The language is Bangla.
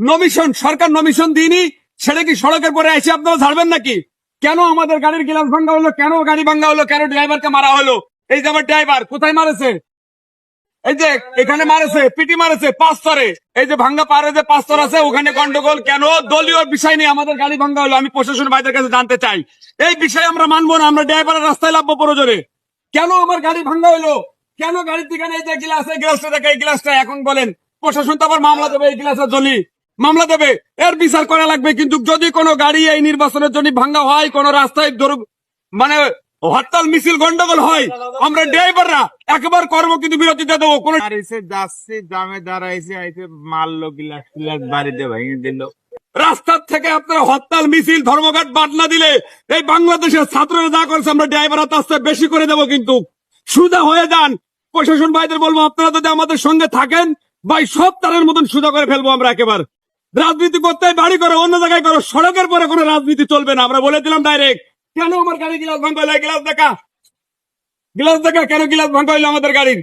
নমিশন সরকার নমিশন দিইনি, সেটা কি সড়কের পরে এসে আপনারা ছাড়বেন নাকি? কেন আমাদের গাড়ির গ্লাস ভাঙ্গা হলো, কেন গাড়ি ভাঙ্গা হলো, কেন ড্রাইভারকে মারা হলো? এই যে আমার ড্রাইভার কোথায় মারেছে, এই যে এখানে মারেছে, পিটি মারেছে পাঁচতরে, এই যে ভাঙ্গা পারে যে পাঁচতর আছে ওখানে গন্ডগোল কেন? দলীয় বিষয় নিয়ে আমাদের গাড়ি ভাঙ্গা হলো, আমি প্রশাসন ভাইদের কাছে জানতে চাই। এই বিষয়ে আমরা মানবো না, আমরা ড্রাইভারের রাস্তায় লাভবো প্রয়োজনে। কেন আমার গাড়ি ভাঙ্গা হলো, কেন গাড়ির দিকে এই যে গ্লাস, এই গ্লাসটা দেখে, এই গ্লাসটা এখন বলেন প্রশাসন তো আবার মামলা দেবে, এই গ্লাসের জন্য মামলা দেবে, এর বিচার করা লাগবে। কিন্তু যদি কোনো গাড়ি এই নির্বাচনের জন্য ভাঙ্গা হয়, কোন রাস্তায় মানে হরতাল মিছিল গন্ডগোল হয়, আমরা ড্রাইভাররা একবার কর্ম কিন্তু বিরতিতে দেবো। কোন যাচ্ছে দামে দাঁড়াইছে আইসে মারলো গিলাস টিলাস বাড়িতে ভেঙে দিল। রাস্তার থেকে আপনারা হরতাল মিছিল ধর্মঘট বাদ না দিলে এই বাংলাদেশের ছাত্ররা যা করেছে আমরা ড্রাইভাররা তার চেয়ে বেশি করে দেবো। কিন্তু সুজা হয়ে যান, প্রশাসন ভাইদের বলবো আপনারা যদি আমাদের সঙ্গে থাকেন ভাই সব তারের মতন সুজা করে ফেলবো আমরা একেবারে। রাজনীতি করতে বাড়ি করে অন্য জায়গায় করো, সড়কের পরে কোনো রাজনীতি চলবে না, আমরা বলে দিলাম ডাইরেক্ট। কেন আমার গাড়ি গ্লাস ভাঙ্গা হলো, গ্লাস দেখা, গ্লাস দেখা, কেন গ্লাস ভাঙ্গা হইলো আমাদের গাড়ির?